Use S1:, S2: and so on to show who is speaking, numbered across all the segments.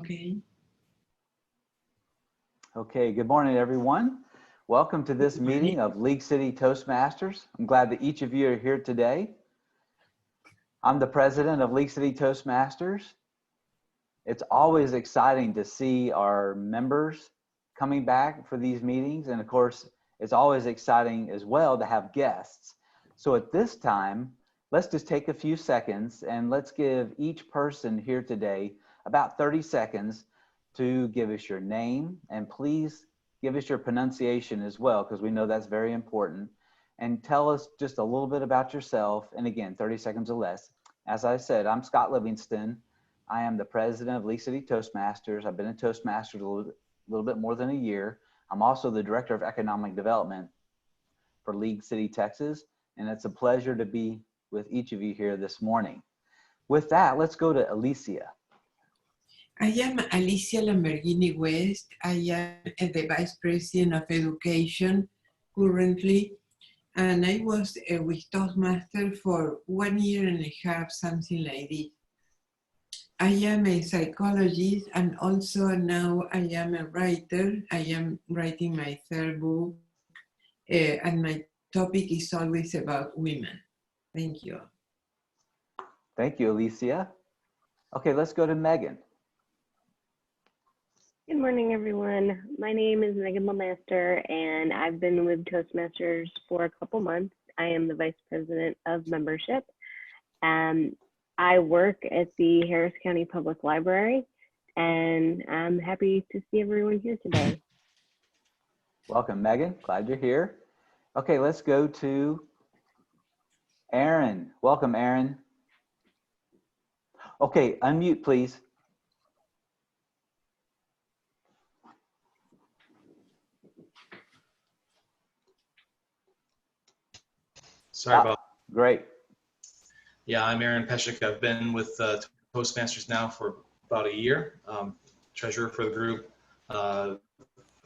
S1: Okay.
S2: Okay, good morning, everyone. Welcome to this meeting of League City Toastmasters. I'm glad that each of you are here today. I'm the president of League City Toastmasters. It's always exciting to see our members coming back for these meetings. And of course, it's always exciting as well to have guests. So at this time, let's just take a few seconds and let's give each person here today about 30 seconds to give us your name, and please give us your pronunciation as well, because we know that's very important. And tell us just a little bit about yourself. And again, 30 seconds or less. As I said, I'm Scott Livingston. I am the president of League City Toastmasters. I've been in Toastmasters a little bit more than a year. I'm also the director of economic development for League City, Texas. And it's a pleasure to be with each of you here this morning. With that, let's go to Alicia.
S1: I am Alicia Lamborghini West. I am the Vice President of Education currently, and I was with Toastmasters for 1.5 years, something like this. I am a psychologist, and also now I am a writer. I am writing my third book, and my topic is always about women. Thank you.
S2: Thank you, Alicia. Okay, let's go to Megan.
S3: Good morning, everyone. My name is Megan Lemaster, and I've been with Toastmasters for a couple months. I am the Vice President of Membership, and I work at the Harris County Public Library, and I'm happy to see everyone here today.
S2: Welcome, Megan. Glad you're here. Okay, let's go to Aaron. Welcome, Aaron. Okay, unmute, please.
S4: Sorry about that.
S2: Great.
S4: Yeah, I'm Aaron Peshik. I've been with Toastmasters now for about a year. Treasurer for the group. I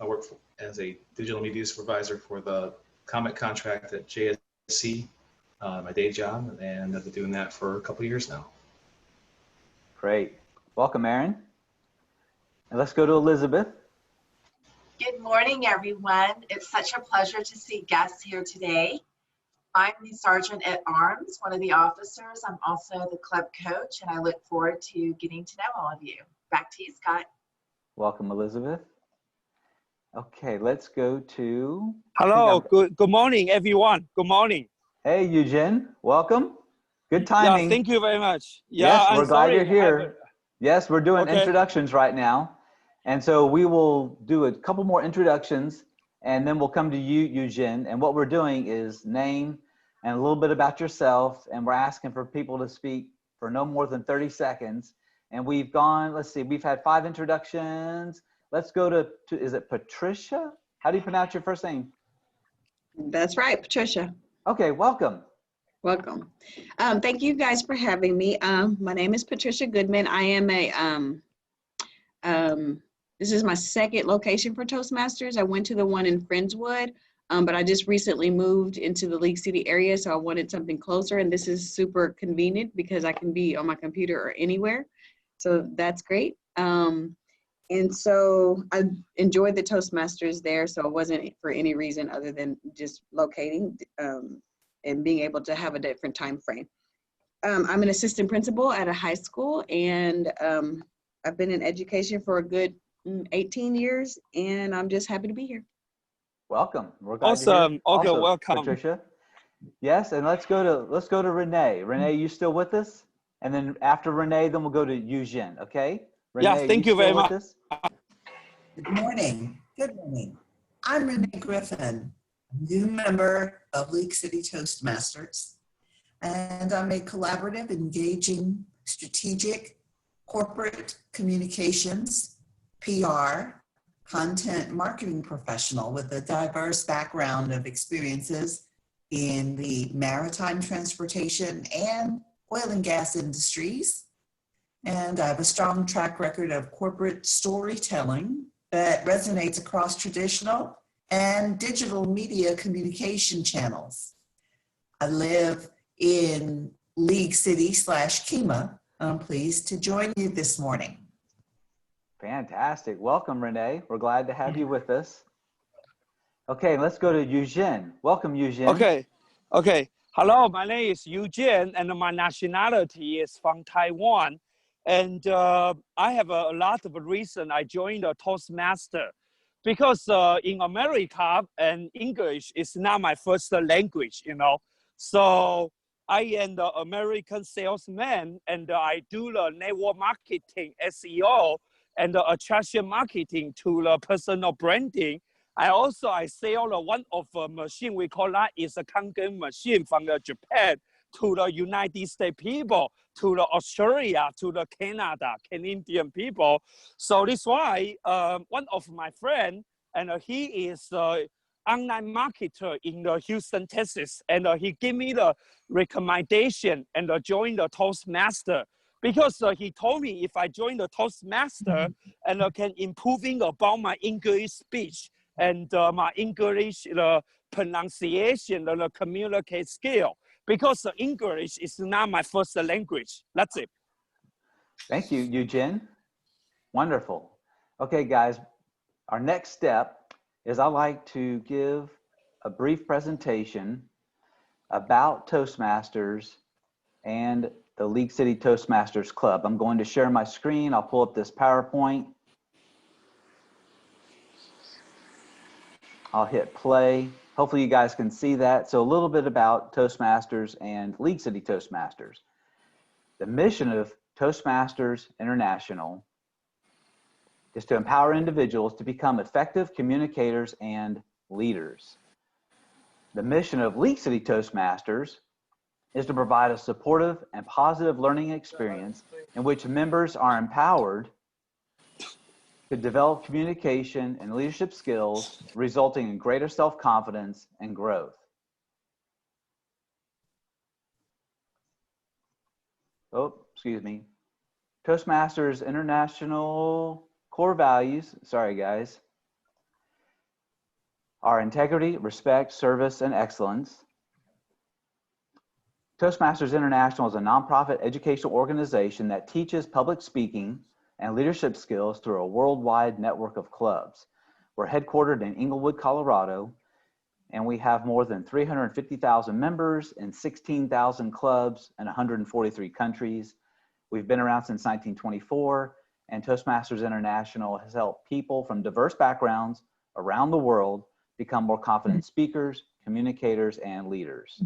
S4: work as a digital media supervisor for the comic contract at JSC, my day job, and I've been doing that for a couple of years now.
S2: Great. Welcome, Aaron. And let's go to Elizabeth.
S5: Good morning, everyone. It's such a pleasure to see guests here today. I'm the Sergeant at Arms, one of the officers. I'm also the club coach, and I look forward to getting to know all of you. Back to you, Scott.
S2: Welcome, Elizabeth. Okay, let's go to...
S6: Hello, good morning, everyone. Good morning.
S2: Hey, Eugene. Welcome. Good timing.
S6: Yeah, thank you very much. Yeah,
S2: yes, we're glad you're here. Yes, we're doing
S6: Okay.
S2: Introductions right now. And so we will do a couple more introductions, and then we'll come to you, Eugene. And what we're doing is name and a little bit about yourself. And we're asking for people to speak for no more than 30 seconds. And we've gone, let's see, we've had 5 introductions. Let's go to is it Patricia? How do you pronounce your first name?
S7: That's right, Patricia.
S2: Okay, welcome.
S7: Welcome. Thank you guys for having me. My name is Patricia Goodman. I am this is my second location for Toastmasters. I went to the one in Friendswood, but I just recently moved into the League City area, so I wanted something closer, and this is super convenient because I can be on my computer or anywhere. So that's great. And so I enjoyed the Toastmasters there, so it wasn't for any reason other than just locating and being able to have a different time frame. I'm an assistant principal at a high school, and I've been in education for a good 18 years, and I'm just happy to be here.
S2: Welcome. We're glad
S6: Awesome.
S2: you're
S6: Okay,
S2: here. Also,
S6: welcome.
S2: Patricia. Yes, and let's go to Renee. Renee, you still with us? And then after Renee, then we'll go to Eugene. Okay? Renee,
S6: Yes, thank you very much.
S8: Good morning. Good morning. I'm Renee Griffin, new member of League City Toastmasters, and I'm a collaborative, engaging, strategic, corporate communications, PR, content marketing professional with a diverse background of experiences in the maritime transportation and oil and gas industries. And I have a strong track record of corporate storytelling that resonates across traditional and digital media communication channels. I live in League City /Kemah. I'm pleased to join you this morning.
S2: Fantastic. Welcome, Renee. We're glad to have you with us. Okay, let's go to Eugene. Welcome, Eugene.
S6: Okay. Hello, my name is Eugene, and my nationality is from Taiwan. And I have a lot of reason I joined the Toastmaster because in America, and English is not my first language, you know. So I am the American salesman, and I do the network marketing, SEO, and the attraction marketing to the personal branding. I sell the one of a machine we call that is a Kangen machine from the Japan to the United States people, to the Australia, to the Canadian people. So this why one of my friend, and he is online marketer in the Houston, Texas, and he gave me the recommendation and join the Toastmaster because he told me if I join the Toastmaster and can improving about my English speech and my English pronunciation, the communicate skill, because English is not my first language. That's it.
S2: Thank you, Eugene. Wonderful. Okay, guys, our next step is I'd like to give a brief presentation about Toastmasters and the League City Toastmasters Club. I'm going to share my screen. I'll pull up this PowerPoint. I'll hit play. Hopefully you guys can see that. So a little bit about Toastmasters and League City Toastmasters. The mission of Toastmasters International is to empower individuals to become effective communicators and leaders. The mission of League City Toastmasters is to provide a supportive and positive learning experience in which members are empowered to develop communication and leadership skills, resulting in greater self-confidence and growth. Oh, excuse me. Toastmasters International core values, sorry guys, are integrity, respect, service, and excellence. Toastmasters International is a nonprofit educational organization that teaches public speaking and leadership skills through a worldwide network of clubs. We're headquartered in Inglewood, Colorado, and we have more than 350,000 members in 16,000 clubs in 143 countries. We've been around since 1924, and Toastmasters International has helped people from diverse backgrounds around the world become more confident speakers, communicators, and leaders.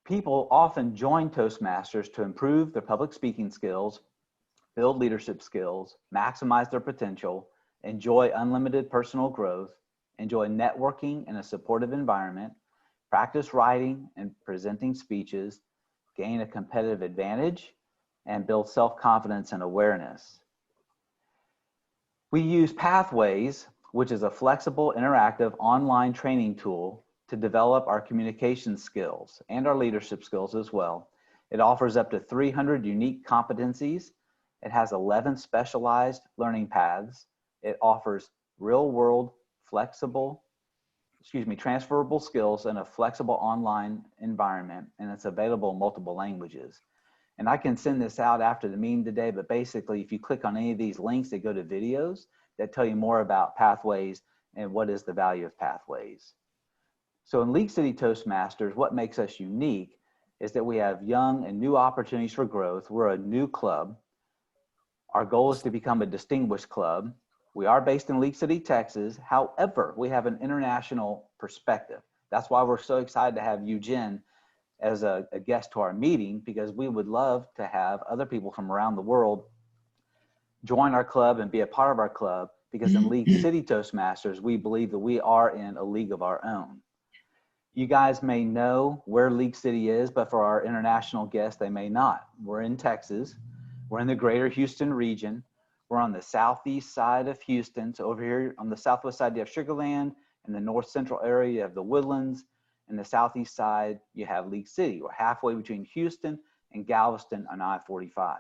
S2: People often join Toastmasters to improve their public speaking skills, build leadership skills, maximize their potential, enjoy unlimited personal growth, enjoy networking in a supportive environment, practice writing and presenting speeches, gain a competitive advantage, and build self-confidence and awareness. We use Pathways, which is a flexible, interactive online training tool to develop our communication skills and our leadership skills as well. It offers up to 300 unique competencies. It has 11 specialized learning paths. It offers real-world, transferable skills in a flexible online environment, and it's available in multiple languages. And I can send this out after the meeting today, but basically if you click on any of these links, they go to videos that tell you more about Pathways and what is the value of Pathways. So in League City Toastmasters, what makes us unique is that we have young and new opportunities for growth. We're a new club. Our goal is to become a distinguished club. We are based in League City, Texas. However, we have an international perspective. That's why we're so excited to have Eugene as a guest to our meeting, because we would love to have other people from around the world join our club and be a part of our club, because in League City Toastmasters, we believe that we are in a league of our own. You guys may know where League City is, but for our international guests, they may not. We're in Texas. We're in the greater Houston region. We're on the southeast side of Houston. So over here on the southwest side, you have Sugar Land. In the north central area, you have the Woodlands. In the southeast side, you have League City. We're halfway between Houston and Galveston on I-45.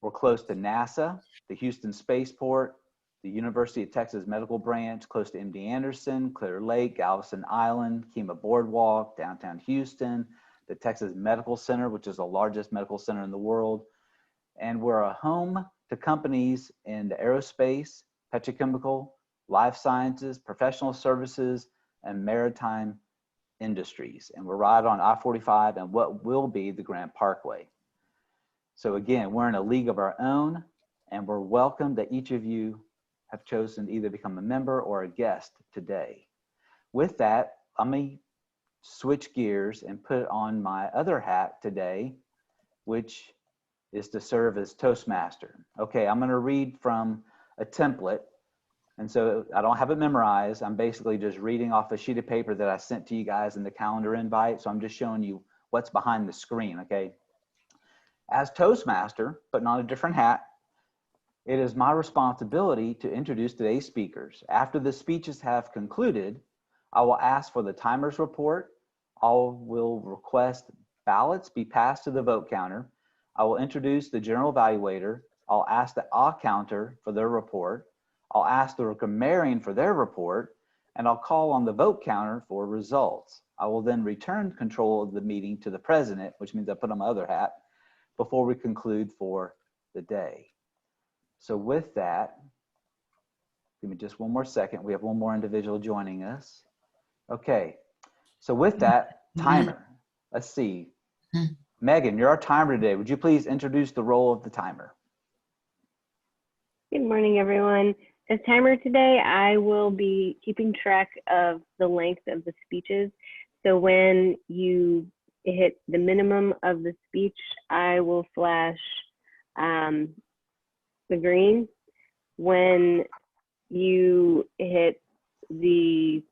S2: We're close to NASA, the Houston Spaceport, the University of Texas Medical Branch, close to MD Anderson, Clear Lake, Galveston Island, Kemah Boardwalk, downtown Houston, the Texas Medical Center, which is the largest medical center in the world, and we're a home to companies in the aerospace, petrochemical, life sciences, professional services, and maritime industries. And we're right on I-45 and what will be the Grand Parkway. So again, we're in a league of our own, and we're welcome that each of you have chosen to either become a member or a guest today. With that, let me switch gears and put on my other hat today, which is to serve as Toastmaster. Okay, I'm gonna read from a template. And so I don't have it memorized. I'm basically just reading off a sheet of paper that I sent to you guys in the calendar invite. So I'm just showing you what's behind the screen, okay? As Toastmaster, putting on a different hat, it is my responsibility to introduce today's speakers. After the speeches have concluded, I will ask for the timer's report. I will request ballots be passed to the vote counter. I will introduce the general evaluator. I'll ask the counter for their report. I'll ask the grammarian for their report, and I'll call on the vote counter for results. I will then return control of the meeting to the president, which means I put on my other hat, before we conclude for the day. So with that, give me just one more second. We have one more individual joining us. Okay, so with that, timer. Let's see. Megan, you're our timer today. Would you please introduce the role of the timer?
S3: Good morning, everyone. As timer today, I will be keeping track of the length of the speeches. So when you hit the minimum of the speech, I will flash the green. When you hit the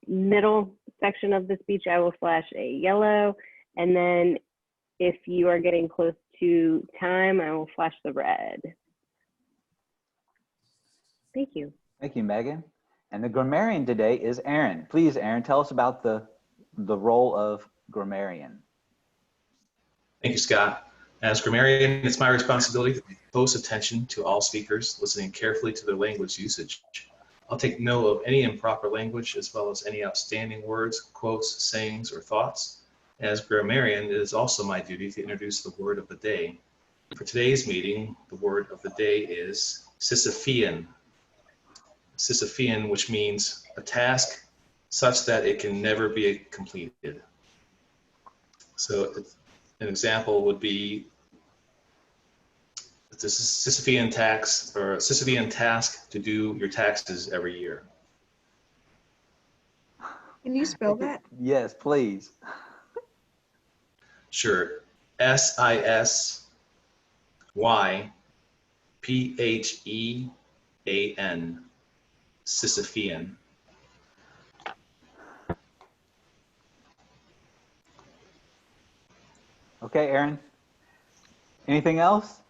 S3: middle section of the speech, I will flash a yellow. And then if you are getting close to time, I will flash the red. Thank you.
S2: Thank you, Megan. And the grammarian today is Aaron. Please, Aaron, tell us about the role of grammarian.
S4: Thank you, Scott. As grammarian, it's my responsibility to pay close attention to all speakers, listening carefully to their language usage. I'll take note of any improper language as well as any outstanding words, quotes, sayings, or thoughts. As grammarian, it is also my duty to introduce the word of the day. For today's meeting, the word of the day is Sisyphean. Sisyphean, which means a task such that it can never be completed. So an example would be it's a Sisyphean tax or a Sisyphean task to do your taxes every year.
S7: Can you spell that?
S2: Yes, please.
S4: Sure. S-I-S-Y-P-H-E-A-N. Sisyphean.
S2: Okay, Aaron. Anything else?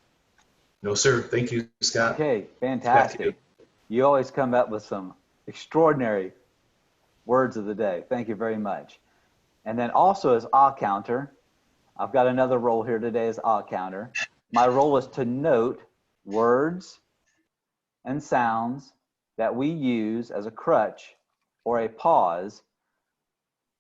S4: No, sir. Thank you, Scott.
S2: Okay, fantastic. You always come up with some extraordinary words of the day. Thank you very much. And then also as counter, I've got another role here today as counter. My role is to note words and sounds that we use as a crutch or a pause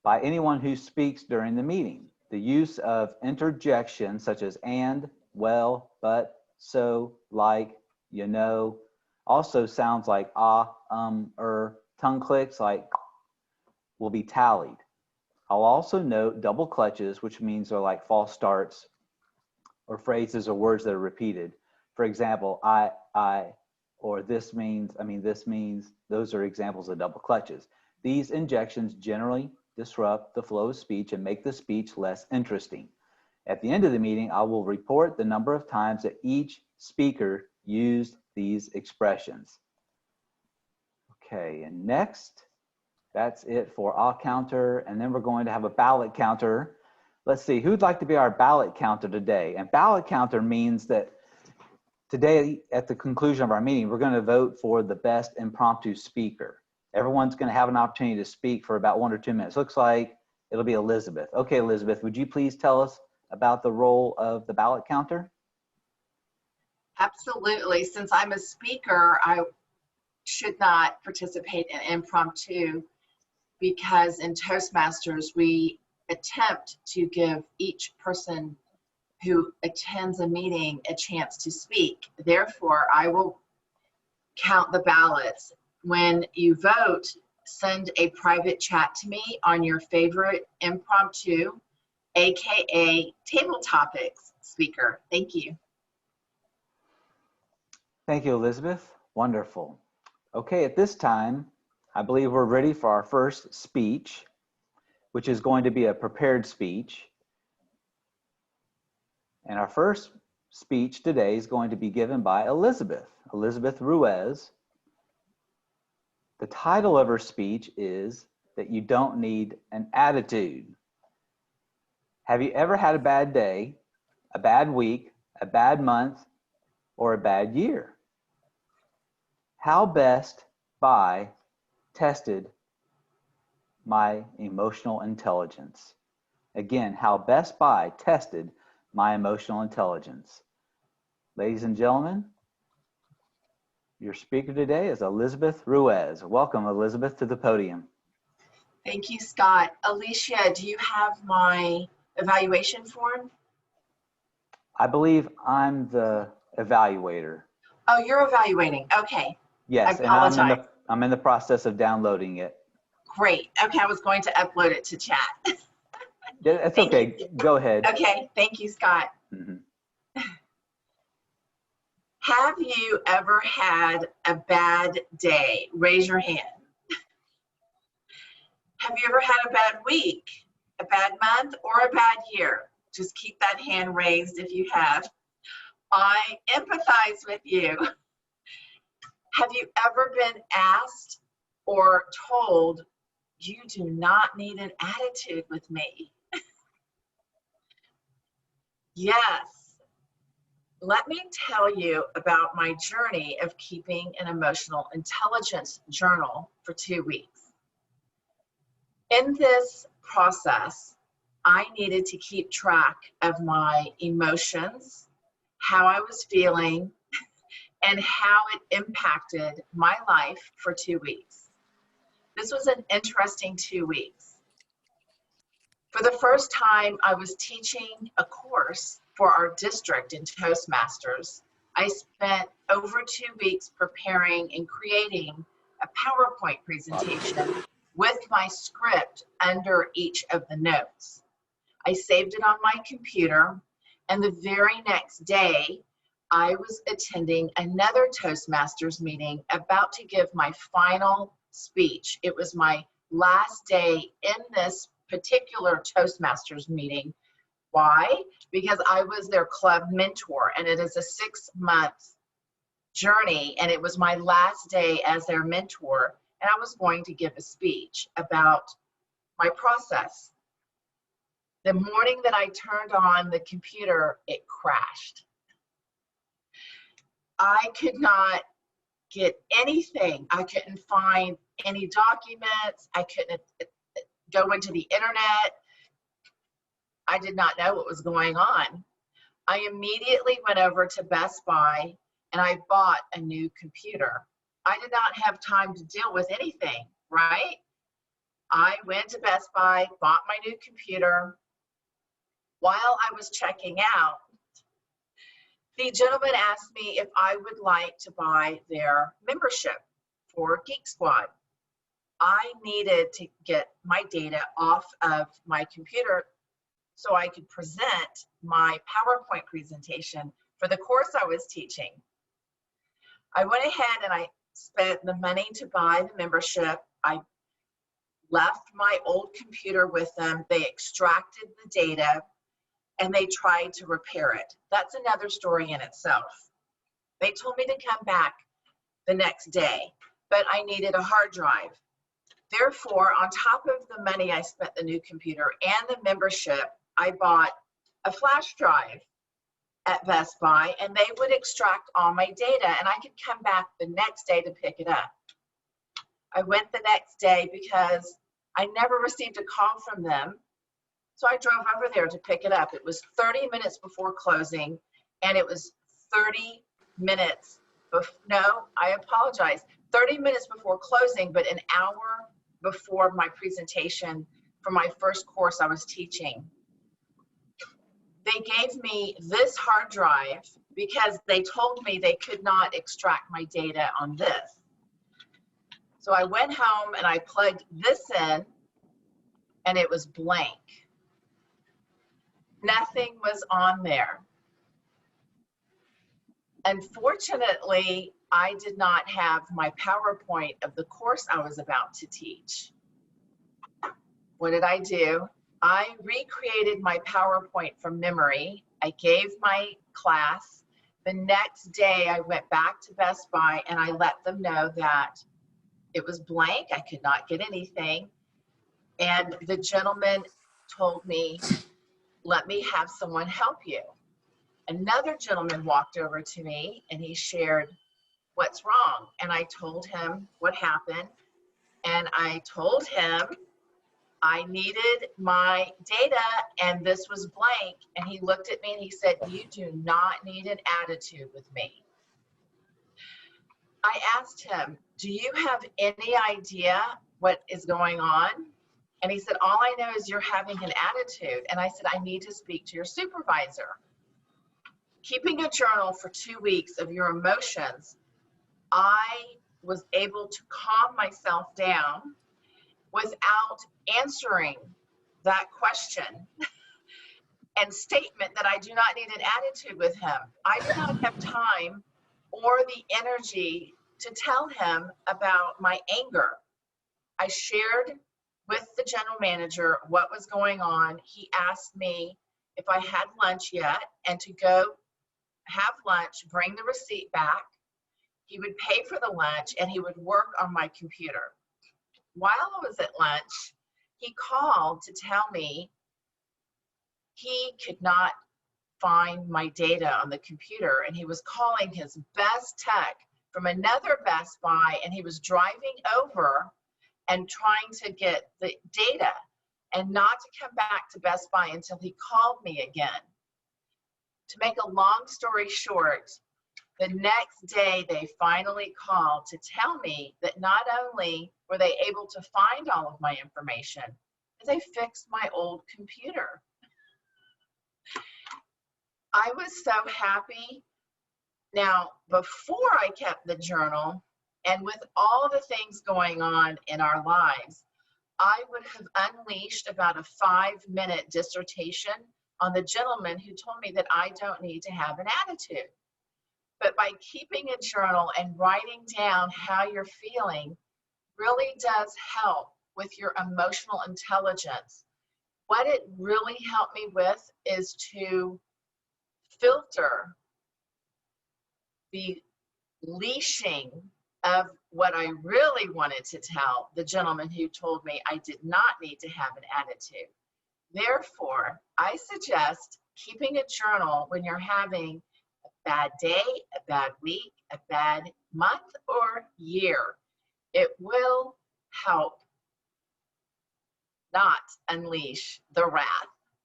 S2: by anyone who speaks during the meeting. The use of interjections such as and, well, but, so, like, you know, also sounds like tongue clicks like will be tallied. I'll also note double clutches, which means they're like false starts or phrases or words that are repeated. For example, I, or this means, this means, those are examples of double clutches. These injections generally disrupt the flow of speech and make the speech less interesting. At the end of the meeting, I will report the number of times that each speaker used these expressions. Okay, and next, that's it for counter, and then we're going to have a ballot counter. Let's see, who'd like to be our ballot counter today? And ballot counter means that today, at the conclusion of our meeting, we're going to vote for the best impromptu speaker. Everyone's going to have an opportunity to speak for about 1 or 2 minutes. Looks like it'll be Elizabeth. Okay, Elizabeth, would you please tell us about the role of the ballot counter?
S5: Absolutely. Since I'm a speaker, I should not participate in impromptu because in Toastmasters, we attempt to give each person who attends a meeting a chance to speak. Therefore, I will count the ballots. When you vote, send a private chat to me on your favorite impromptu, AKA table topics speaker. Thank you.
S2: Thank you, Elizabeth. Wonderful. Okay, at this time, I believe we're ready for our first speech, which is going to be a prepared speech. And our first speech today is going to be given by Elizabeth Ruiz. The title of her speech is that you don't need an attitude. Have you ever had a bad day, a bad week, a bad month, or a bad year? How Best Buy tested my emotional intelligence. Again, how Best Buy tested my emotional intelligence. Ladies and gentlemen, your speaker today is Elizabeth Ruiz. Welcome, Elizabeth, to the podium.
S5: Thank you, Scott. Alicia, do you have my evaluation form?
S2: I believe I'm the evaluator.
S5: Oh, you're evaluating. Okay.
S2: Yes,
S5: I
S2: and
S5: apologize.
S2: I'm in the process of downloading it.
S5: Great. Okay, I was going to upload it to chat.
S2: That's
S5: Thank
S2: okay.
S5: you.
S2: Go ahead.
S5: Okay, thank you, Scott.
S2: Mhm.
S5: Have you ever had a bad day? Raise your hand. Have you ever had a bad week, a bad month, or a bad year? Just keep that hand raised if you have. I empathize with you. Have you ever been asked or told, you do not need an attitude with me? Yes. Let me tell you about my journey of keeping an emotional intelligence journal for 2 weeks. In this process, I needed to keep track of my emotions, how I was feeling, and how it impacted my life for 2 weeks. This was an interesting 2 weeks. For the first time, I was teaching a course for our district in Toastmasters. I spent over 2 weeks preparing and creating a PowerPoint presentation with my script under each of the notes. I saved it on my computer, and the very next day, I was attending another Toastmasters meeting, about to give my final speech. It was my last day in this particular Toastmasters meeting. Why? Because I was their club mentor, and it is a 6-month journey, and it was my last day as their mentor, and I was going to give a speech about my process. The morning that I turned on the computer, it crashed. I could not get anything. I couldn't find any documents. I couldn't go into the internet. I did not know what was going on. I immediately went over to Best Buy and I bought a new computer. I did not have time to deal with anything, right? I went to Best Buy, bought my new computer. While I was checking out, the gentleman asked me if I would like to buy their membership for Geek Squad. I needed to get my data off of my computer so I could present my PowerPoint presentation for the course I was teaching. I went ahead and I spent the money to buy the membership. I left my old computer with them. They extracted the data and they tried to repair it. That's another story in itself. They told me to come back the next day, but I needed a hard drive. Therefore, on top of the money I spent the new computer and the membership, I bought a flash drive at Best Buy, and they would extract all my data, and I could come back the next day to pick it up. I went the next day because I never received a call from them, so I drove over there to pick it up. It was 30 minutes before closing, and it was 30 minutes, no, I apologize, 30 minutes before closing, but an hour before my presentation for my first course I was teaching. they gave me this hard drive because they told me they could not extract my data on this. So I went home and I plugged this in and it was blank. Nothing was on there. Unfortunately, I did not have my PowerPoint of the course I was about to teach. What did I do? I recreated my PowerPoint from memory. I gave my class. The next day, I went back to Best Buy and I let them know that it was blank. I could not get anything. And the gentleman told me, let me have someone help you. Another gentleman walked over to me and he shared, what's wrong? And I told him what happened. And I told him I needed my data and this was blank. And he looked at me and he said, you do not need an attitude with me. I asked him, do you have any idea what is going on? And he said, all I know is you're having an attitude. And I said, I need to speak to your supervisor. Keeping a journal for 2 weeks of your emotions, I was able to calm myself down without answering that question and statement that I do not need an attitude with him. I did not have time or the energy to tell him about my anger. I shared with the general manager what was going on. He asked me if I had lunch yet and to go have lunch, bring the receipt back. He would pay for the lunch and he would work on my computer. While I was at lunch, he called to tell me he could not find my data on the computer and he was calling his best tech from another Best Buy and he was driving over and trying to get the data and not to come back to Best Buy until he called me again. To make a long story short, the next day they finally called to tell me that not only were they able to find all of my information, but they fixed my old computer. I was so happy. Now, before I kept the journal, and with all the things going on in our lives, I would have unleashed about a 5-minute dissertation on the gentleman who told me that I don't need to have an attitude. But by keeping a journal and writing down how you're feeling really does help with your emotional intelligence. What it really helped me with is to filter the leashing of what I really wanted to tell the gentleman who told me I did not need to have an attitude. Therefore, I suggest keeping a journal when you're having a bad day, a bad week, a bad month, or year. It will help not unleash the wrath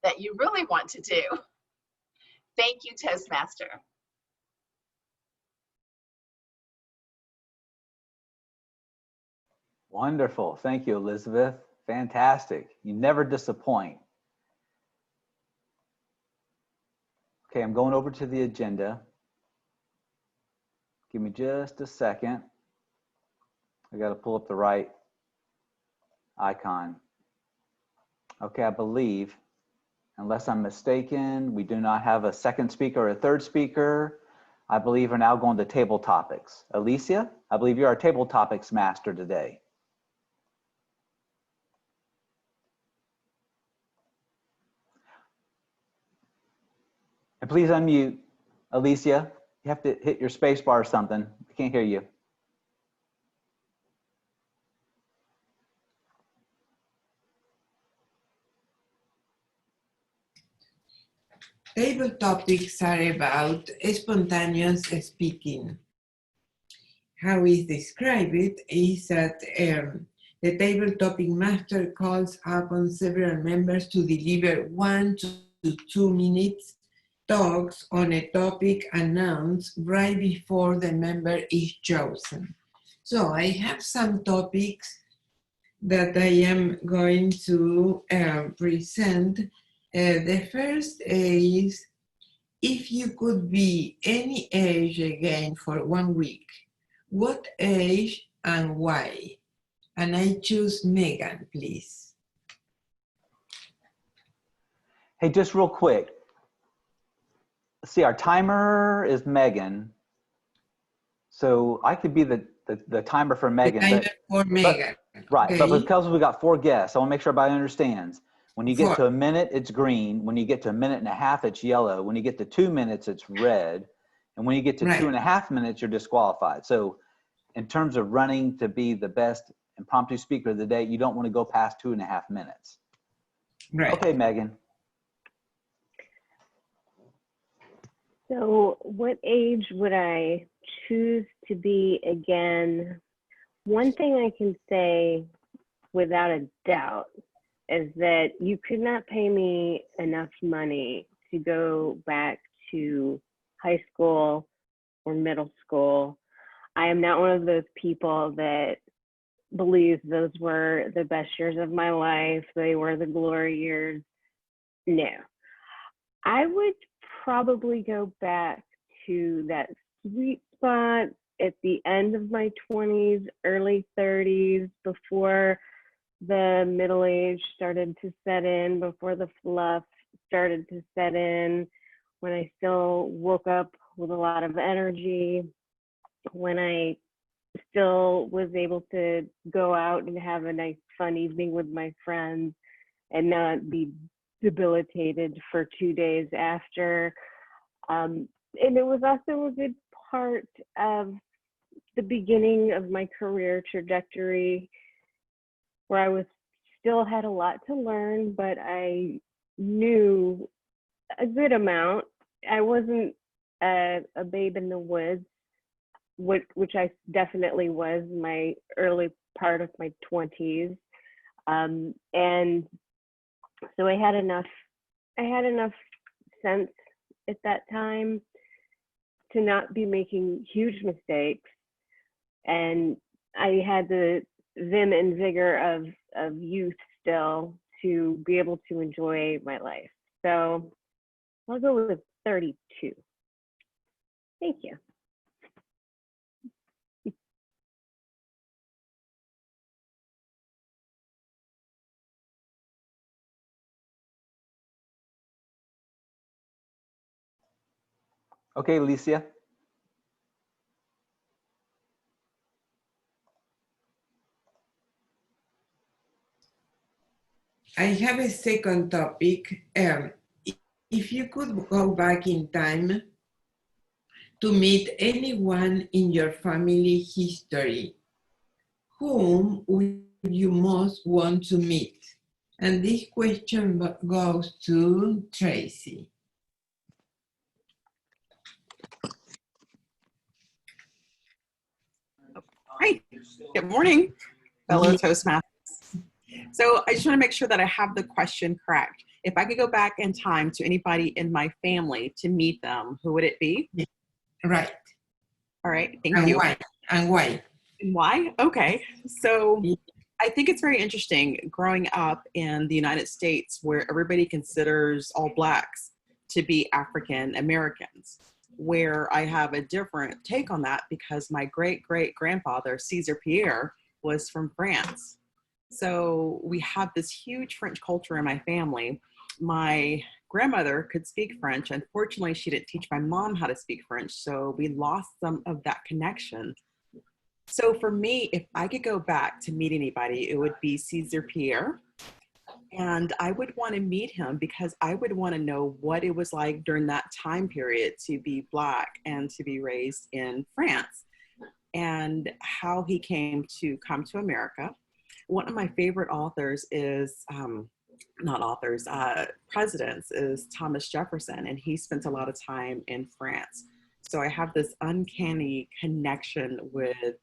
S5: that you really want to do. Thank you, Toastmaster.
S2: Wonderful. Thank you, Elizabeth. Fantastic. You never disappoint. Okay, I'm going over to the agenda. Give me just a second. I got to pull up the right icon. Okay, I believe, unless I'm mistaken, we do not have a second speaker or a third speaker. I believe we're now going to table topics. Alicia, I believe you're our table topics master today. And please unmute, Alicia. You have to hit your space bar or something. I can't hear you.
S1: Table topics are about spontaneous speaking. How we describe it is that the table topic master calls upon several members to deliver 1 to 2 minutes talks on a topic announced right before the member is chosen. So I have some topics that I am going to present, The first is, if you could be any age again for 1 week, what age and why? And I choose Megan, please.
S2: Hey, just real quick. Let's see, our timer is Megan. So I could be the timer for Megan.
S1: The timer for Megan.
S2: Right,
S1: Okay.
S2: but because we got 4 guests, I want to make sure everybody understands. When you get
S1: 4.
S2: to a minute, it's green. When you get to a minute and a half, it's yellow. When you get to 2 minutes, it's red. And when you get to
S1: Right.
S2: 2.5 minutes, you're disqualified. So in terms of running to be the best impromptu speaker of the day, you don't want to go past 2.5 minutes.
S1: Right.
S2: Okay, Megan.
S3: So what age would I choose to be again? One thing I can say without a doubt is that you could not pay me enough money to go back to high school or middle school. I am not one of those people that believes those were the best years of my life. They were the glory years. No. I would probably go back to that sweet spot at the end of my 20s, early 30s, before the middle age started to set in, before the fluff started to set in, when I still woke up with a lot of energy, when I still was able to go out and have a nice fun evening with my friends and not be debilitated for 2 days after. And it was also a good part of the beginning of my career trajectory, where I still had a lot to learn, but I knew a good amount. I wasn't a babe in the woods, which I definitely was my early part of my 20s. And so I had enough sense at that time to not be making huge mistakes. And I had the vim and vigor of youth still to be able to enjoy my life. So I'll go with 32. Thank you.
S2: Okay, Alicia.
S1: I have a second topic. If you could go back in time to meet anyone in your family history, whom would you most want to meet? And this question goes to Tracy.
S9: Hi, good morning, fellow Toastmasters. So I just want to make sure that I have the question correct. If I could go back in time to anybody in my family to meet them, who would it be?
S1: Right.
S9: All right, thank
S1: And
S9: you.
S1: why? And why?
S9: And why? Okay, so I think it's very interesting growing up in the United States where everybody considers all Blacks to be African Americans, where I have a different take on that because my great-great-grandfather, Caesar Pierre, was from France. So we have this huge French culture in my family. My grandmother could speak French. Unfortunately, she didn't teach my mom how to speak French, so we lost some of that connection. So for me, if I could go back to meet anybody, it would be Caesar Pierre. And I would want to meet him because I would want to know what it was like during that time period to be Black and to be raised in France, and how he came to come to America. One of my favorite authors is, presidents is Thomas Jefferson, and he spent a lot of time in France. So I have this uncanny connection with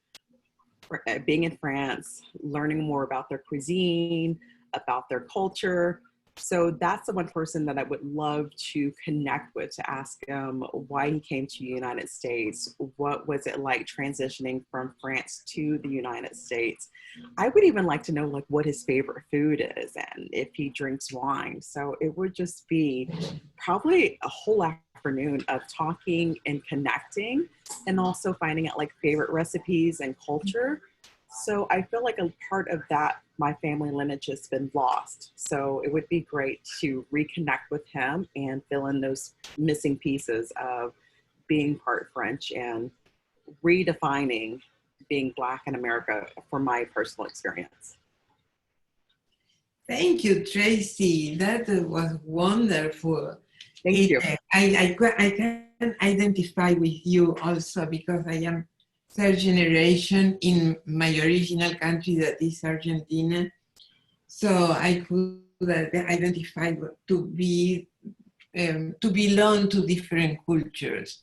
S9: being in France, learning more about their cuisine, about their culture. So that's the one person that I would love to connect with, to ask him why he came to the United States. What was it like transitioning from France to the United States? I would even like to know like what his favorite food is and if he drinks wine. So it would just be probably a whole afternoon of talking and connecting, and also finding out like favorite recipes and culture. So I feel like a part of that, my family lineage has been lost. So it would be great to reconnect with him and fill in those missing pieces of being part French and redefining being Black in America from my personal experience.
S1: Thank you, Tracy. That was wonderful.
S9: Thank you.
S1: I can identify with you also because I am third generation in my original country, that is Argentina. So I could identify to belong to different cultures,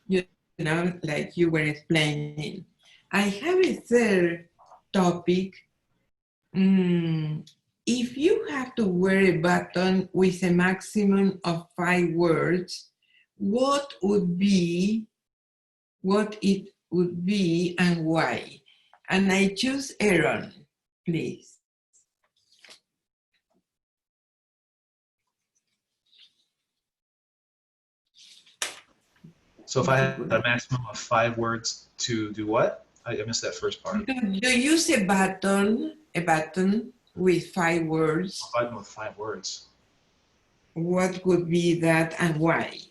S1: you know, like you were explaining. I have a third topic. If you have to wear a button with a maximum of 5 words, what it would be and why? And I choose Aaron, please.
S4: So if I had a maximum of 5 words to do what? I missed that first part.
S1: You use a button with 5 words.
S4: A button with 5 words.
S1: What could be that and why?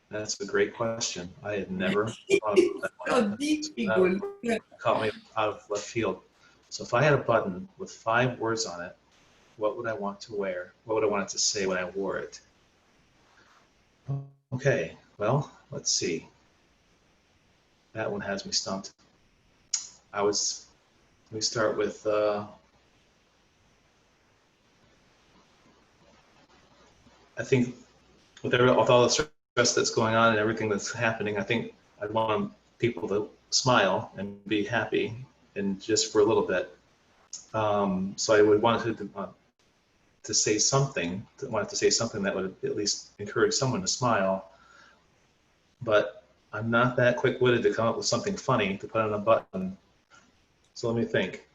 S4: That's a great question. I had never thought of that one.
S1: So difficult.
S4: That caught me out of left field. So if I had a button with 5 words on it, what would I want to wear? What would I want it to say when I wore it? Okay, well, let's see. That one has me stumped. Let me start with, I think with all the stress that's going on and everything that's happening, I think I'd want people to smile and be happy, and just for a little bit. So I would want to say something, that would at least encourage someone to smile. But I'm not that quick-witted to come up with something funny to put on a button. So let me think.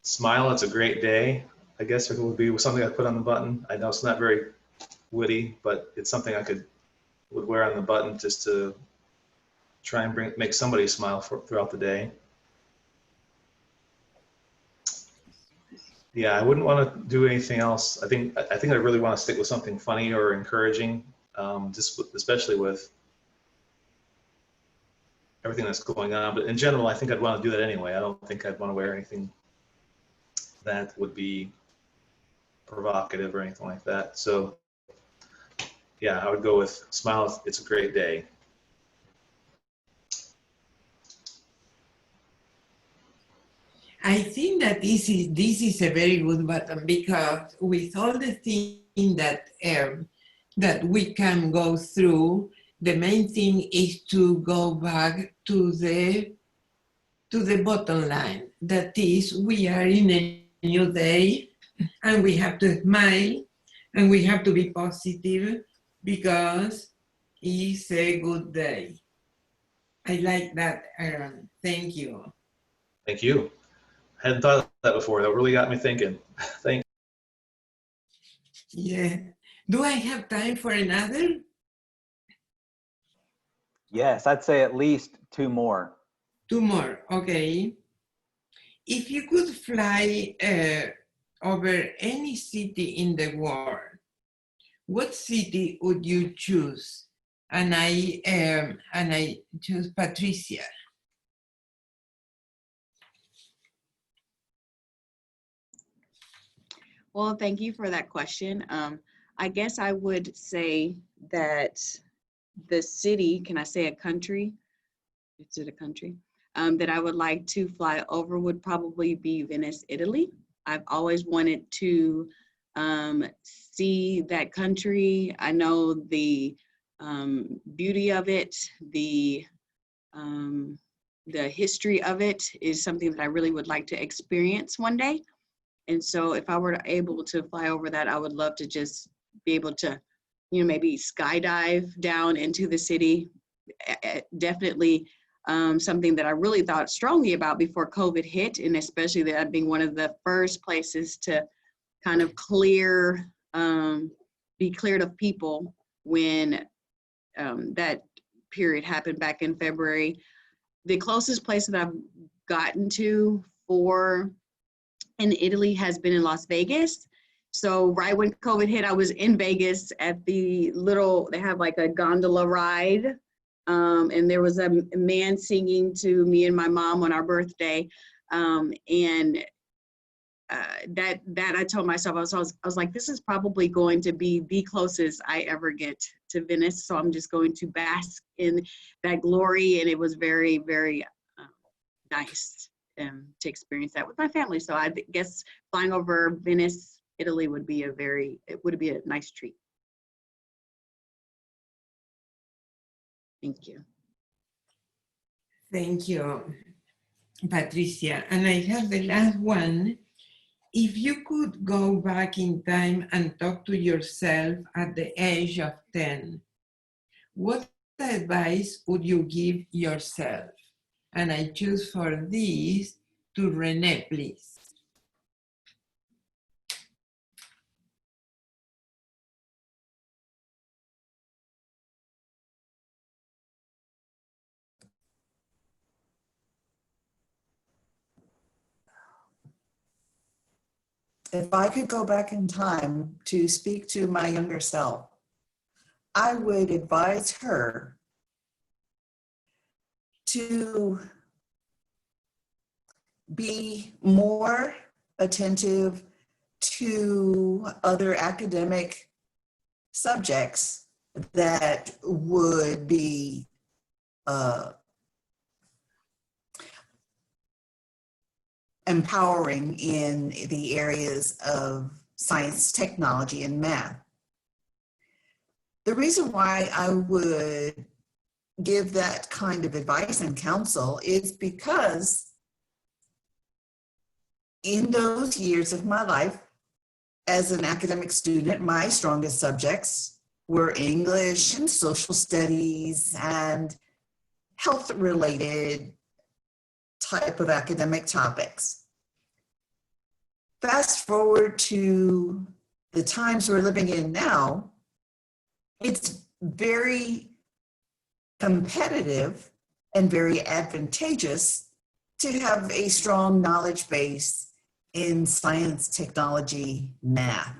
S4: Smile, it's a great day. I guess it would be something I put on the button. I know it's not very witty, but it's something I would wear on the button just to try and make somebody smile throughout the day. Yeah, I wouldn't want to do anything else. I think I really want to stick with something funny or encouraging, especially with everything that's going on. But in general, I think I'd want to do that anyway. I don't think I'd want to wear anything that would be provocative or anything like that. So yeah, I would go with smile, it's a great day.
S1: I think that this is a very good button, because with all the things that we can go through, the main thing is to go back to the bottom line. That is, we are in a new day, and we have to smile, and we have to be positive, because it's a good day. I like that, Aaron. Thank you.
S4: Thank you. I hadn't thought of that before. That really got me thinking. Thank you.
S1: Yeah. Do I have time for another?
S2: Yes, I'd say at least 2 more.
S1: 2 more, okay. If you could fly over any city in the world, what city would you choose? And I choose Patricia.
S7: Well, thank you for that question. I guess I would say that the city, can I say a country? Is it a country? That I would like to fly over would probably be Venice, Italy. I've always wanted to see that country. I know the beauty of it, the the history of it is something that I really would like to experience one day. And so if I were able to fly over that, I would love to just be able to, maybe skydive down into the city. Definitely something that I really thought strongly about before COVID hit, and especially that being one of the first places to kind of be cleared of people when that period happened back in February. The closest place that I've gotten to in Italy has been in Las Vegas. So right when COVID hit, I was in Vegas at they have like a gondola ride. And there was a man singing to me and my mom on our birthday. That I told myself, I was like, this is probably going to be the closest I ever get to Venice. So I'm just going to bask in that glory. And it was very, very nice to experience that with my family. So I guess flying over Venice, Italy would be a nice treat. Thank you.
S1: Thank you, Patricia. And I have the last one. If you could go back in time and talk to yourself at the age of 10, what advice would you give yourself? And I choose for this to Renee, please.
S8: If I could go back in time to speak to my younger self, I would advise her to be more attentive to other academic subjects that would be empowering in the areas of science, technology, and math. The reason why I would give that kind of advice and counsel is because in those years of my life as an academic student, my strongest subjects were English and social studies and health-related type of academic topics. Fast forward to the times we're living in now, it's very competitive and very advantageous to have a strong knowledge base in science, technology, math.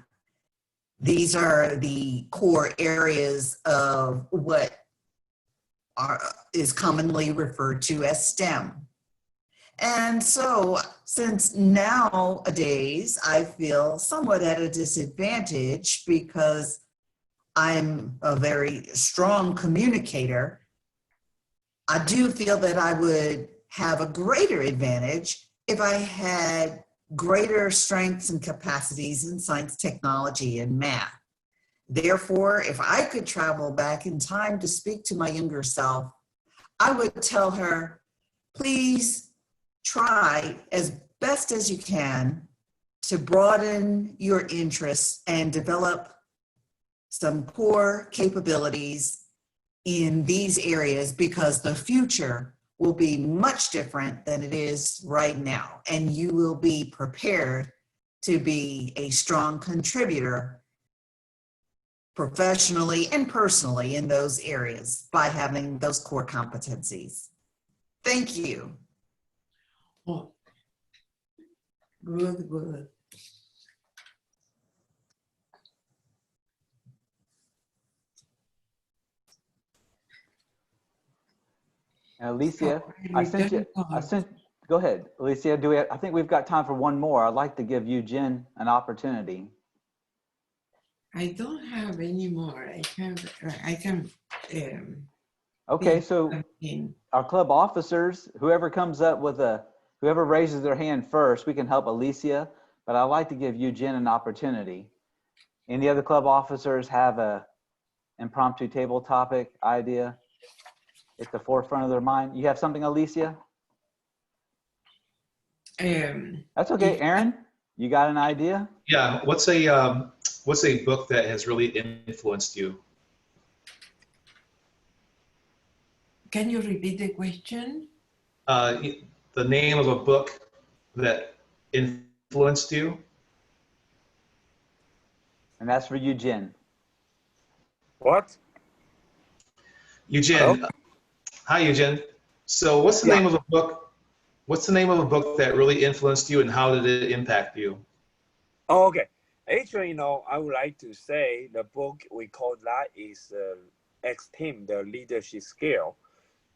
S8: These are the core areas of what is commonly referred to as STEM. And so since nowadays I feel somewhat at a disadvantage because I'm a very strong communicator, I do feel that I would have a greater advantage if I had greater strengths and capacities in science, technology, and math. Therefore, if I could travel back in time to speak to my younger self, I would tell her, please try as best as you can to broaden your interests and develop some core capabilities in these areas because the future will be much different than it is right now. And you will be prepared to be a strong contributor professionally and personally in those areas by having those core competencies. Thank you.
S1: Oh, good, good.
S2: Alicia, go ahead, Alicia. I think we've got time for one more. I'd like to give you, Jen, an opportunity.
S1: I don't have any more. I can.
S2: Okay, so our club officers, whoever raises their hand first, we can help Alicia, but I'd like to give you, Jen, an opportunity. Any other club officers have a impromptu table topic idea at the forefront of their mind? You have something, Alicia? That's okay, Aaron. You got an idea?
S4: Yeah. What's a book that has really influenced you?
S1: Can you repeat the question?
S4: The name of a book that influenced you?
S2: And that's for you, Jen.
S6: What? Hello?
S4: Eugene. Hi, Eugene. So what's the
S6: Yeah.
S4: name of a book? What's the name of a book that really influenced you, and how did it impact you?
S6: Oh, okay. Actually, I would like to say the book we call that is X-Team, the leadership skill.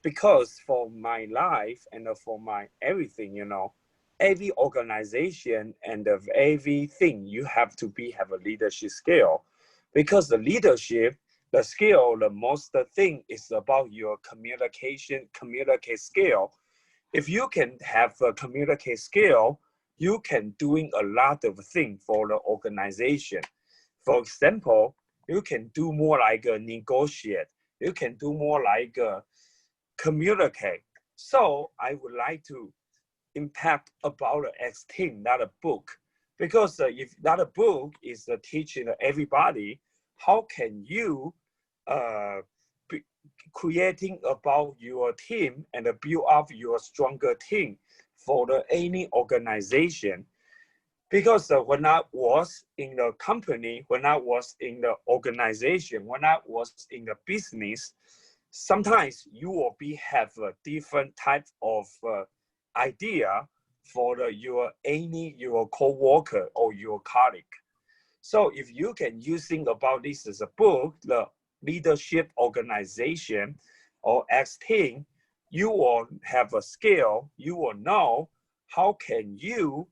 S6: Because for my life and for my everything, every organization and of everything you have to have a leadership skill. Because the leadership, the skill, the most thing is about your communicate skill. If you can have a communicate skill, you can doing a lot of things for the organization. For example, you can do more like negotiate. You can do more like communicate. So I would like to impact about the X-Team, not a book. Because if not a book is teaching everybody, how can you be creating about your team and build up your stronger team for any organization? Because when I was in the company, when I was in the organization, when I was in the business, sometimes you will have a different type of idea for your co-worker or your colleague. So if you can using about this as a book, the leadership organization or X-Team, you will have a skill, you will know how can you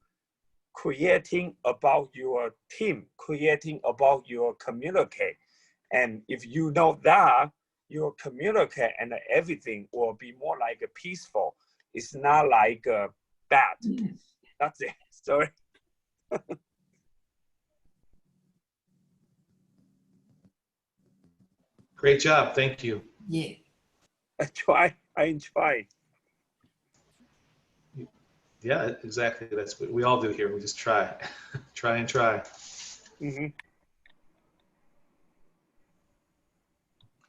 S6: creating about your team, creating about your communicate. And if you know that, your communicate and everything will be more like a peaceful. It's not like bad. That's it. Sorry.
S4: Great job. Thank you.
S1: Yeah.
S6: I try.
S4: Yeah, exactly. That's what we all do here. We just try, try and try.
S6: Mm-hmm.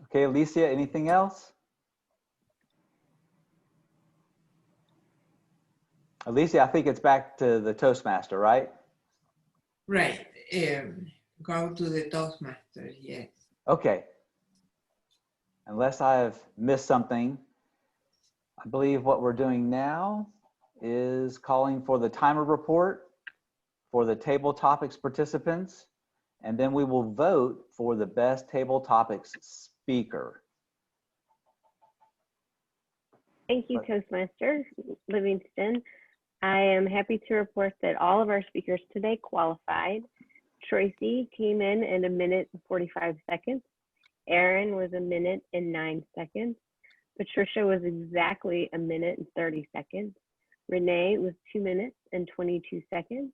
S2: Okay, Alicia, anything else? Alicia, I think it's back to the Toastmaster, right?
S1: Right. Go to the Toastmasters, yes.
S2: Okay. Unless I've missed something, I believe what we're doing now is calling for the timer report for the table topics participants, and then we will vote for the best table topics speaker.
S3: Thank you, Toastmaster Livingston. I am happy to report that all of our speakers today qualified. Tracy came in 1 minute and 45 seconds. Aaron was 1 minute and 9 seconds. Patricia was exactly 1 minute and 30 seconds. Renee was 2 minutes and 22 seconds.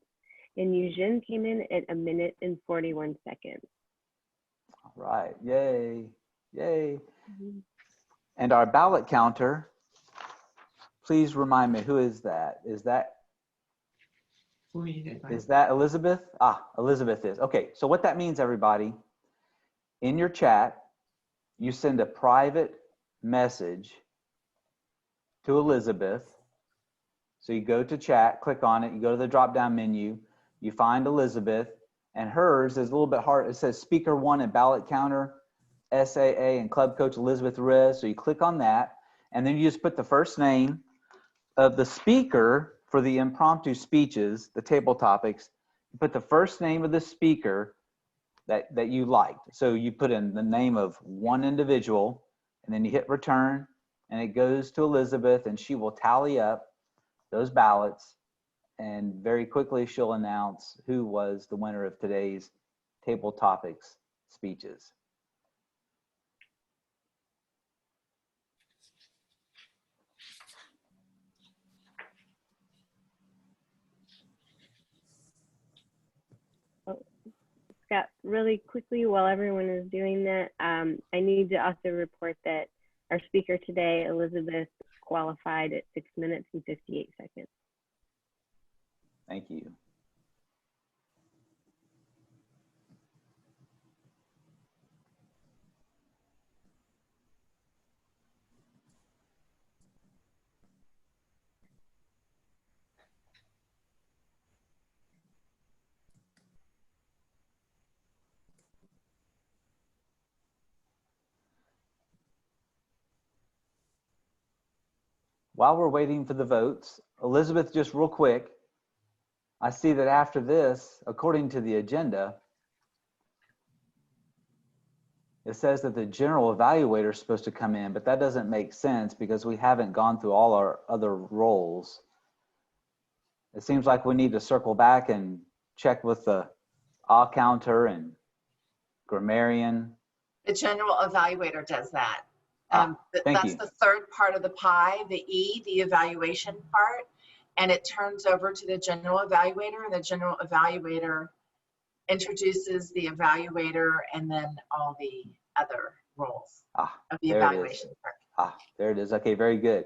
S3: And Eugene came in at 1 minute and 41 seconds.
S2: All right, yay, yay. And our ballot counter, please remind me, who is that? Is that Elizabeth? Ah, Elizabeth is. Okay, so what that means, everybody, in your chat, you send a private message to Elizabeth. So you go to chat, click on it, you go to the drop-down menu, you find Elizabeth, and hers is a little bit hard. It says Speaker 1 and Ballot Counter, SAA and Club Coach Elizabeth Reyes. So you click on that, and then you just put the first name of the speaker for the impromptu speeches, the table topics. You put the first name of the speaker that you liked. So you put in the name of one individual, and then you hit return, and it goes to Elizabeth, and she will tally up those ballots, and very quickly she'll announce who was the winner of today's table topics speeches.
S3: Scott, really quickly while everyone is doing that, I need to also report that our speaker today, Elizabeth, qualified at 6 minutes and 58 seconds.
S2: Thank you. While we're waiting for the votes, Elizabeth, just real quick, I see that after this, according to the agenda, it says that the general evaluator is supposed to come in, but that doesn't make sense because we haven't gone through all our other roles. It seems like we need to circle back and check with the counter and grammarian.
S5: The general evaluator does that.
S2: Thank
S5: That's
S2: you.
S5: the third part of the pie, the E, the evaluation part, and it turns over to the general evaluator, and the general evaluator introduces the evaluator and then all the other roles of the evaluation part.
S2: There it is. Okay, very good.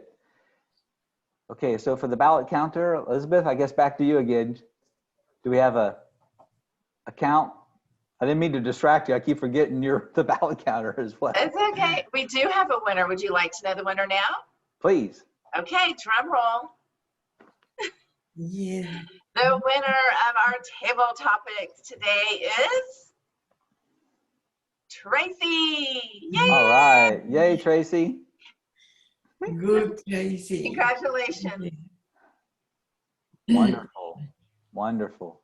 S2: Okay, so for the ballot counter, Elizabeth, I guess back to you again. Do we have a count? I didn't mean to distract you. I keep forgetting you're the ballot counter as well.
S5: It's okay. We do have a winner. Would you like to know the winner now?
S2: Please.
S5: Okay, drum roll.
S1: Yeah.
S5: The winner of our table topics today is Tracy. Yay!
S2: All right. Yay, Tracy.
S1: Good, Tracy.
S5: Congratulations.
S2: Wonderful. Wonderful.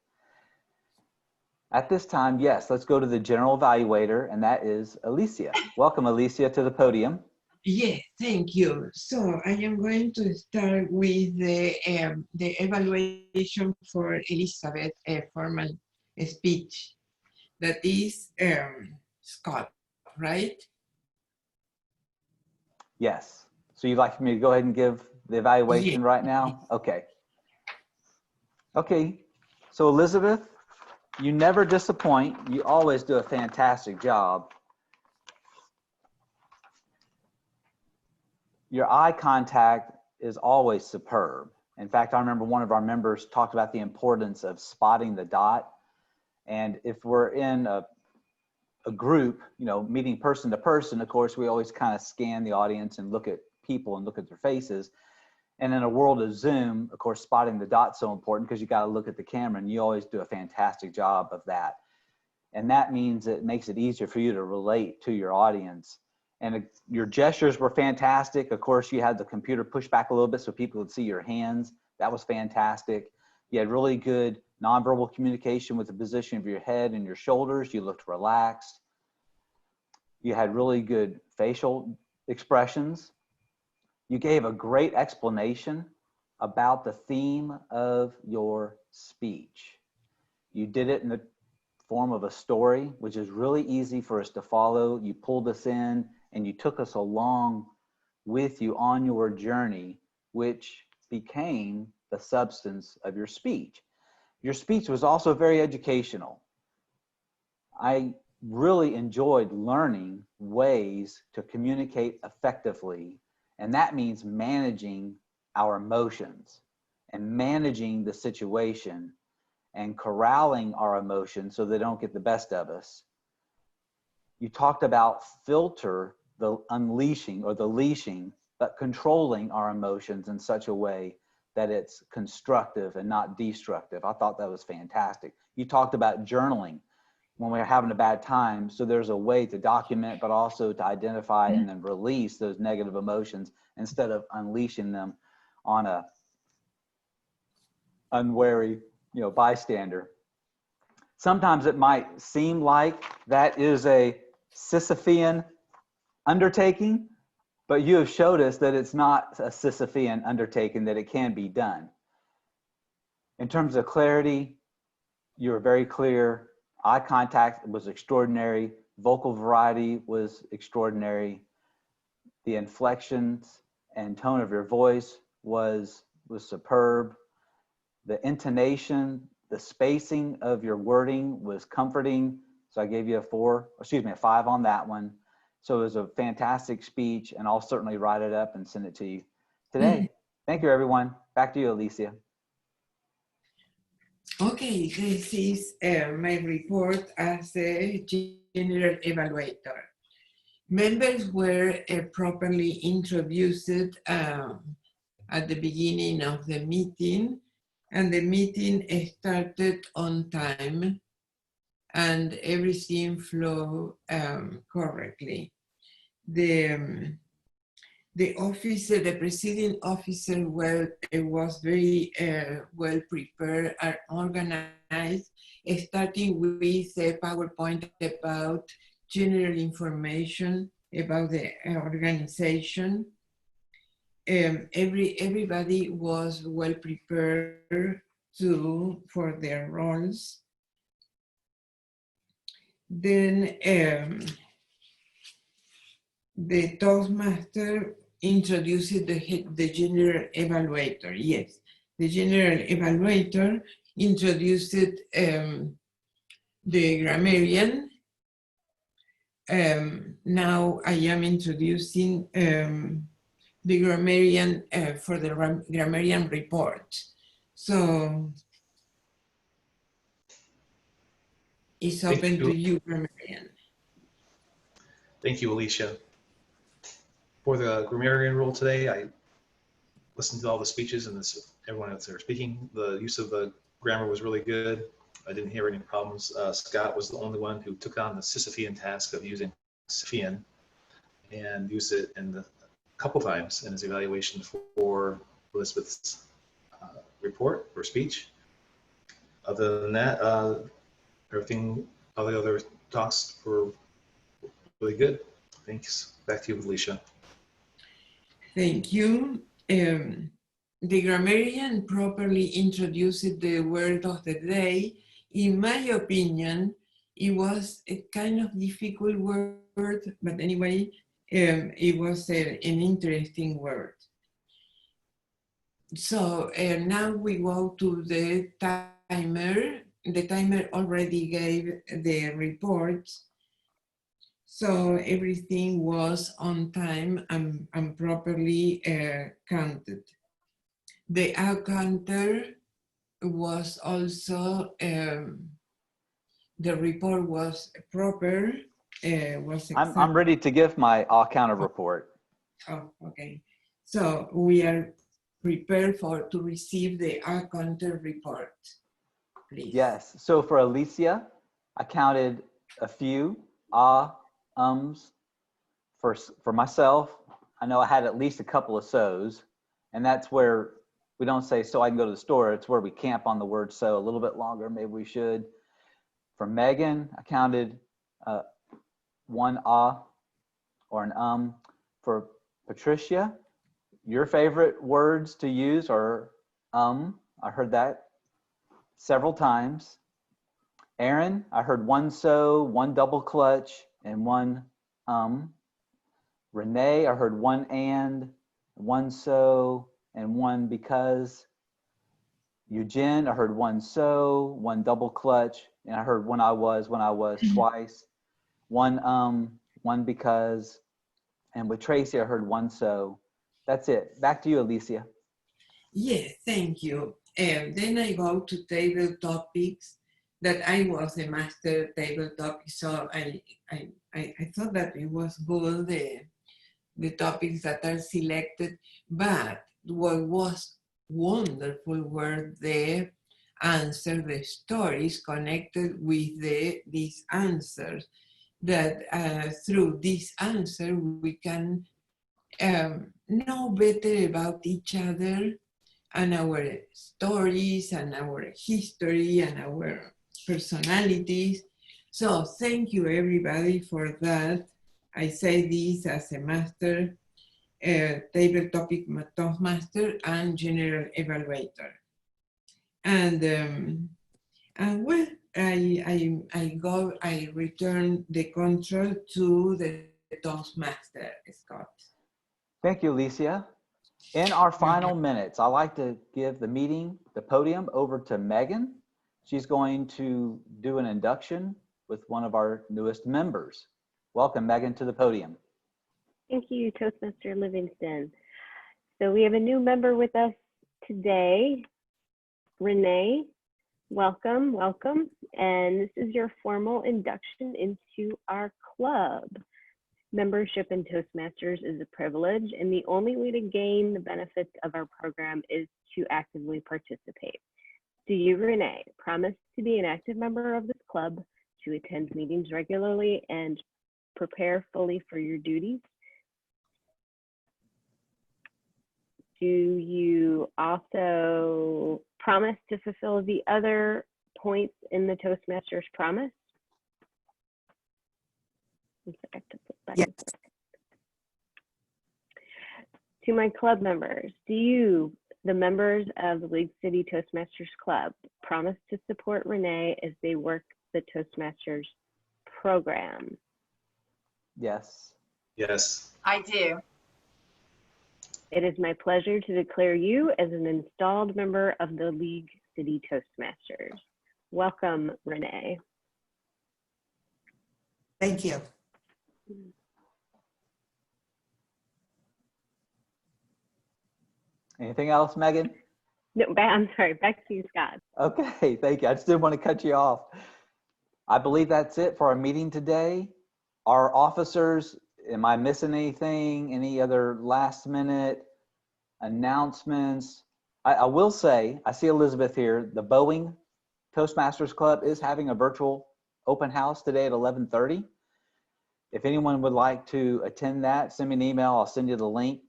S2: At this time, yes, let's go to the general evaluator, and that is Alicia. Welcome, Alicia, to the podium.
S1: Yes, thank you. So I am going to start with the evaluation for Elizabeth, a formal speech. That is Scott, right?
S2: Yes. So you'd like me to go ahead and give the evaluation
S1: Yeah.
S2: right now? Okay. Okay. So Elizabeth, you never disappoint. You always do a fantastic job. Your eye contact is always superb. In fact, I remember one of our members talked about the importance of spotting the dot. And if we're in a group, you know, meeting person to person, of course, we always kind of scan the audience and look at people and look at their faces. And in a world of Zoom, of course, spotting the dot's so important because you got to look at the camera, and you always do a fantastic job of that. And that means it makes it easier for you to relate to your audience. And your gestures were fantastic. Of course, you had the computer push back a little bit so people could see your hands. That was fantastic. You had really good nonverbal communication with the position of your head and your shoulders. You looked relaxed. You had really good facial expressions. You gave a great explanation about the theme of your speech. You did it in the form of a story, which is really easy for us to follow. You pulled us in and you took us along with you on your journey, which became the substance of your speech. Your speech was also very educational. I really enjoyed learning ways to communicate effectively, and that means managing our emotions and managing the situation and corralling our emotions so they don't get the best of us. You talked about filter the unleashing or the leashing, but controlling our emotions in such a way that it's constructive and not destructive. I thought that was fantastic. You talked about journaling when we're having a bad time. So there's a way to document, but also to identify and then release those negative emotions instead of unleashing them on a unwary, bystander. Sometimes it might seem like that is a Sisyphean undertaking, but you have showed us that it's not a Sisyphean undertaking, that it can be done. In terms of clarity, you were very clear. Eye contact was extraordinary. Vocal variety was extraordinary. The inflections and tone of your voice was superb. The intonation, the spacing of your wording was comforting. So I gave you a 5 on that one. So it was a fantastic speech, and I'll certainly write it up and send it to you today. Thank you, everyone. Back to you, Alicia.
S1: Okay, this is my report as a general evaluator. Members were properly introduced at the beginning of the meeting, and the meeting started on time, and everything flowed correctly. The officer, the presiding officer, was very well prepared and organized, starting with a PowerPoint about general information about the organization. Everybody was well prepared for their roles. Then the Toastmaster introduced the general evaluator. Yes, the general evaluator introduced the grammarian. Now I am introducing the grammarian for the grammarian report. So it's open to you, grammarian.
S4: Thank you, Alicia. For the grammarian rule today, I listened to all the speeches and everyone that's there speaking. The use of the grammar was really good. I didn't hear any problems. Scott was the only one who took on the Sisyphean task of using Sisyphean and used it a couple times in his evaluation for Elizabeth's report or speech. Other than that, everything, all the other talks were really good. Thanks. Back to you, Alicia.
S1: Thank you. The grammarian properly introduced the word of the day. In my opinion, it was a kind of difficult word, but anyway, it was an interesting word. So now we go to the timer. The timer already gave the report. So everything was on time and properly counted. The hour counter was also, the report was proper, was exact.
S2: I'm ready to give my all counter report.
S1: Oh, okay. So we are prepared to receive the hour counter report, please.
S2: Yes, so for Alicia, I counted a few ums. For myself, I know I had at least a couple of so's, and that's where we don't say so I can go to the store. It's where we camp on the word so a little bit longer. Maybe we should. For Megan, I counted one or an For Patricia, your favorite words to use are I heard that several times. Aaron, I heard one so, one double clutch, and one Renee, I heard one and, one so, and one because. Eugene, I heard one so, one double clutch, and I heard when I was twice. One because, and with Tracy, I heard one so. That's it. Back to you, Alicia.
S1: Yes, thank you. Then I go to table topics. That I was a master table topic, so I thought that it was good, the topics that are selected, but what was wonderful were the answers, the stories connected with these answers, that through this answer we can know better about each other and our stories and our history and our personalities. So thank you everybody for that. I say this as a master, table topic Toastmaster and general evaluator. And well, I return the control to the Toastmaster, Scott.
S2: Thank you, Alicia. In our final minutes, I'd like to give the podium over to Megan. She's going to do an induction with one of our newest members. Welcome, Megan, to the podium.
S3: Thank you, Toastmaster Livingston. So we have a new member with us today, Renee. Welcome, welcome. And this is your formal induction into our club. Membership in Toastmasters is a privilege, and the only way to gain the benefits of our program is to actively participate. Do you, Renee, promise to be an active member of this club, to attend meetings regularly, and prepare fully for your duties? Do you also promise to fulfill the other points in the Toastmasters promise?
S8: Yes.
S3: To my club members, do you, the members of the League City Toastmasters Club, promise to support Renee as they work the Toastmasters program?
S2: Yes.
S4: Yes.
S5: I do.
S3: It is my pleasure to declare you as an installed member of the League City Toastmasters. Welcome, Renee.
S8: Thank you.
S2: Anything else, Megan?
S3: No, I'm sorry, back to you, Scott.
S2: Okay, thank you. I just didn't want to cut you off. I believe that's it for our meeting today. Our officers, am I missing anything? Any other last minute announcements? I will say, I see Elizabeth here, the Boeing Toastmasters Club is having a virtual open house today at 11:30. If anyone would like to attend that, send me an email, I'll send you the link.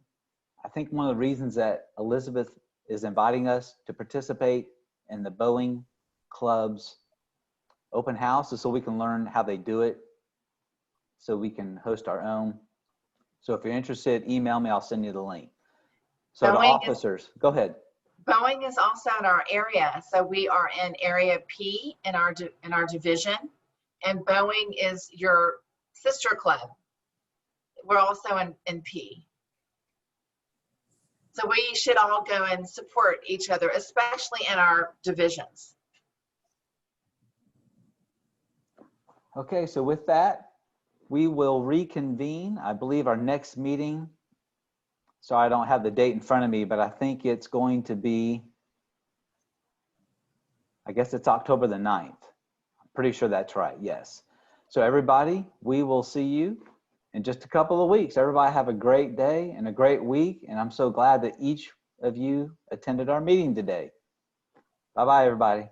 S2: I think one of the reasons that Elizabeth is inviting us to participate in the Boeing Club's open house is so we can learn how they do it, so we can host our own. So if you're interested, email me, I'll send you the link. So the officers, go ahead.
S5: Boeing is also in our area. So we are in area P in our division, and Boeing is your sister club. We're also in P. So we should all go and support each other, especially in our divisions.
S2: Okay, so with that, we will reconvene. I believe our next meeting, so I don't have the date in front of me, but I think it's going to be, I guess it's October the 9th. I'm pretty sure that's right, yes. So everybody, we will see you in just a couple of weeks. Everybody have a great day and a great week, and I'm so glad that each of you attended our meeting today. Bye-bye, everybody.